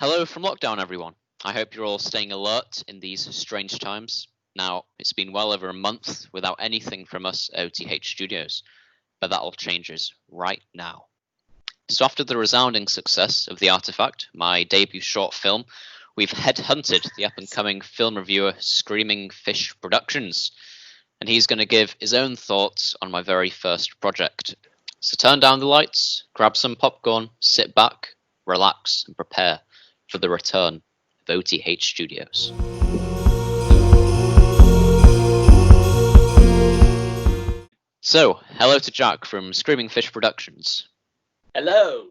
Hello from lockdown, everyone. I hope you're all staying alert in these strange times. Now, it's been well over a month without anything from us OTH Studios, but that all changes right now. So after the resounding success of The Artifact, my debut short film, we've headhunted the up-and-coming film reviewer Screaming Fish Productions, and he's going to give his own thoughts on my very first project. So turn down the lights, grab some popcorn, sit back, relax, and prepare for the return of OTH Studios. So, hello to Jack from Screaming Fish Productions. Hello.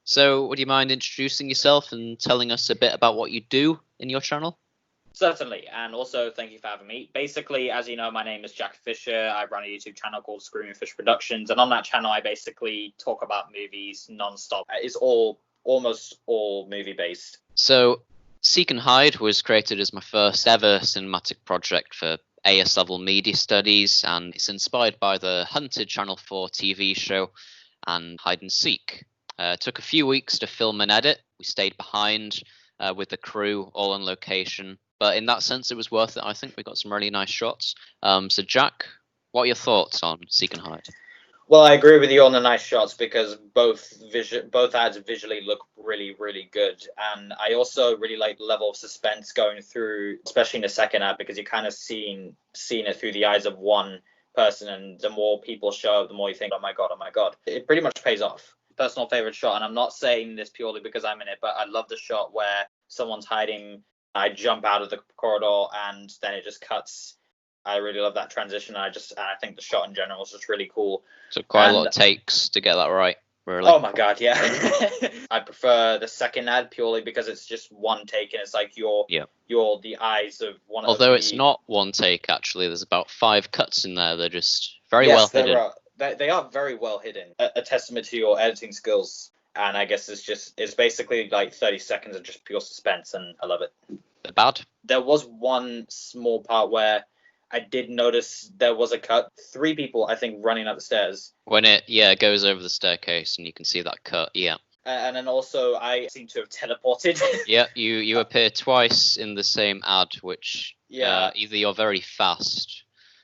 So, would you mind introducing yourself and telling us a bit about what you do in your channel? Certainly, and also thank you for having me. Basically, as you know, my name is Jack Fisher. I run a YouTube channel called Screaming Fish Productions, and on that channel, I basically talk about movies non-stop. It's almost all movie-based. So, Seek and Hide was created as my first ever cinematic project for AS level media studies, and it's inspired by the Hunted Channel 4 TV show and Hide and Seek. It took a few weeks to film and edit. We stayed behind with the crew, all on location. But in that sense, it was worth it. I think we got some really nice shots. So, Jack, what are your thoughts on Seek and Hide? Well, I agree with you on the nice shots because both ads visually look really, really good. And I also really like the level of suspense going through, especially in the second ad, because you're kind of seeing it through the eyes of one person. And the more people show up, the more you think, oh my God. It pretty much pays off. Personal favorite shot, and I'm not saying this purely because I'm in it, but I love the shot where someone's hiding. I jump out of the corridor and then it just cuts. I really love that transition. I think the shot in general is just really cool. So quite a lot of takes to get that right, really. Oh my God, yeah. I prefer the second ad purely because it's just one take and it's like you're the eyes of one. Although it's not one take, actually. There's about 5 cuts in there. They're just very well hidden. They are very well hidden. A testament to your editing skills. And I guess it's basically like 30 seconds of just pure suspense, and I love it. They're bad? There was one small part where I did notice there was a cut. 3 people, I think, running up the stairs. When it goes over the staircase and you can see that cut, yeah. And then also I seem to have teleported. Yeah, you appear twice in the same ad, which either you're very fast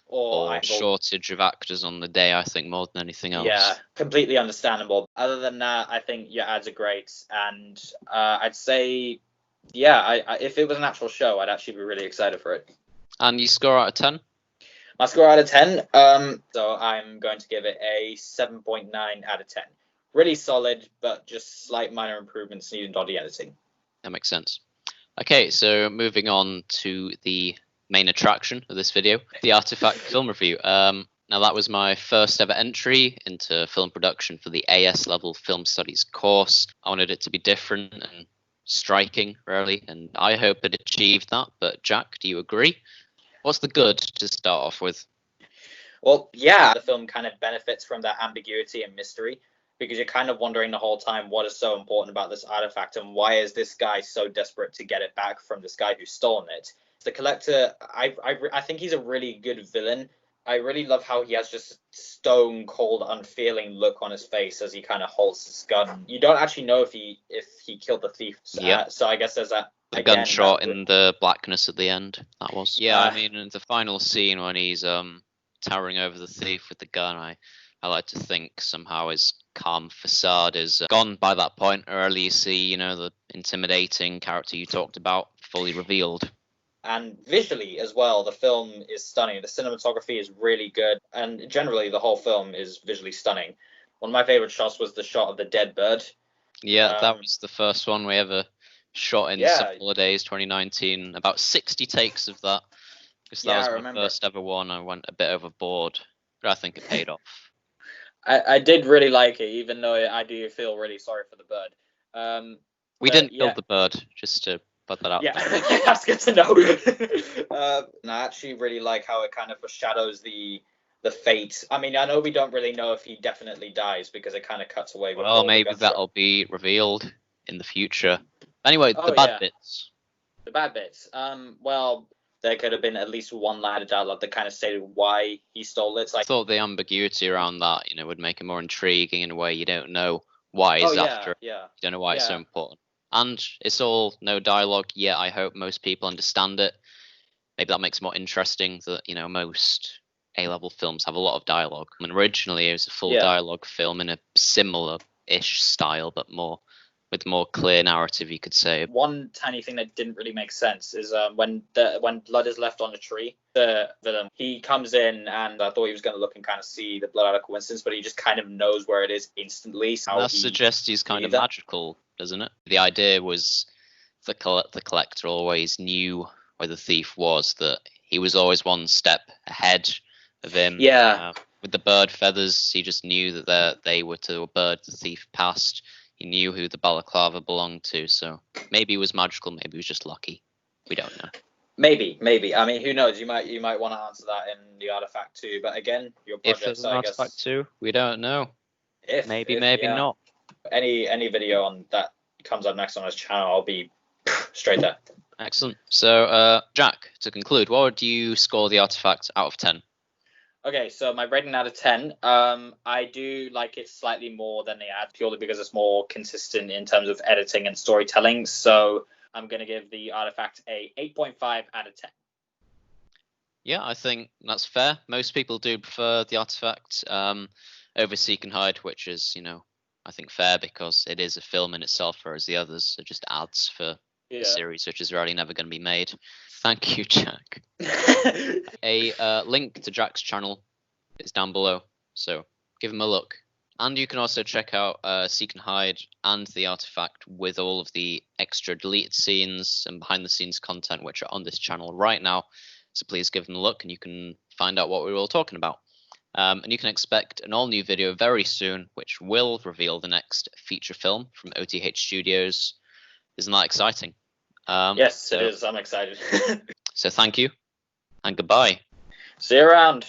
or shortage of actors on the day, I think, more than anything else. Yeah, completely understandable. Other than that, I think your ads are great. And I'd say, I if it was an actual show, I'd actually be really excited for it. And you score out of 10? My score out of 10, so I'm going to give it a 7.9 out of 10. Really solid, but just slight minor improvements needed on the editing. That makes sense. Okay, so moving on to the main attraction of this video, the Artifact film review. Now that was my first ever entry into film production for the AS level film studies course. I wanted it to be different and striking, really, and I hope it achieved that. But Jack, do you agree? What's the good to start off with? Well, yeah, the film kind of benefits from that ambiguity and mystery, because you're kind of wondering the whole time what is so important about this artifact and why is this guy so desperate to get it back from this guy who's stolen it. The collector, I think he's a really good villain. I really love how he has just stone cold, unfeeling look on his face as he kind of holds his gun. You don't actually know if he killed the thief. So I guess there's that. The gunshot in the blackness at the end. That was. Yeah, I mean, in the final scene when he's towering over the thief with the gun, I like to think somehow his calm facade is gone by that point, or early you see, the intimidating character you talked about fully revealed. And visually as well, the film is stunning. The cinematography is really good, and generally the whole film is visually stunning. One of my favorite shots was the shot of the dead bird. Yeah, that was the first one we ever shot in Summer Holidays 2019. About 60 takes of that. Because that was my first ever one. I went a bit overboard, but I think it paid off. I did really like it, even though I do feel really sorry for the bird. We didn't kill the bird, just to put that out. Yeah, that's good to know. And I actually really like how it kind of foreshadows the fate. I mean, I know we don't really know if he definitely dies because it kind of cuts away. Well, maybe that'll be revealed in the future. Anyway, the bad bits. The bad bits. Well, there could have been at least one line of dialogue that kind of stated why he stole it. I thought the ambiguity around that, would make it more intriguing in a way. You don't know why he's after it. Yeah. You don't know why it's so important. And it's all no dialogue, yet I hope most people understand it. Maybe that makes it more interesting that, you know, most A-level films have a lot of dialogue. I mean, originally it was a full dialogue film in a similar-ish style, but with more clear narrative, you could say. One tiny thing that didn't really make sense is when blood is left on the tree, the villain, he comes in, and I thought he was going to look and kind of see the blood out of coincidence, but he just kind of knows where it is instantly. That suggests he's kind of magical, doesn't it? The idea was the collector always knew where the thief was, that he was always one step ahead of him. Yeah. With the bird feathers, he just knew that they were to a bird the thief passed. He knew who the balaclava belonged to, so maybe he was magical, maybe he was just lucky. We don't know. Maybe. I mean, who knows? You might want to answer that in the artifact too. But again, your project. If there's an artifact too, we don't know. Maybe not. Any video on that comes up next on his channel, I'll be straight there. Excellent. So, Jack, to conclude, what would you score the artifact out of 10? Okay, so my rating out of 10, I do like it slightly more than the ad, purely because it's more consistent in terms of editing and storytelling. So I'm going to give the artifact a 8.5 out of 10. Yeah, I think that's fair. Most people do prefer the artifact over Seek and Hide, which is, you know, I think fair because it is a film in itself, whereas the others are just ads for a series which is really never going to be made. Thank you, Jack. A link to Jack's channel is down below, so give him a look. And you can also check out Seek and Hide and the artifact with all of the extra deleted scenes and behind the scenes content which are on this channel right now. So please give them a look and you can find out what we were all talking about. And you can expect an all-new video very soon, which will reveal the next feature film from OTH Studios. Isn't that exciting? Yes, it is. I'm excited. So thank you and goodbye. See you around.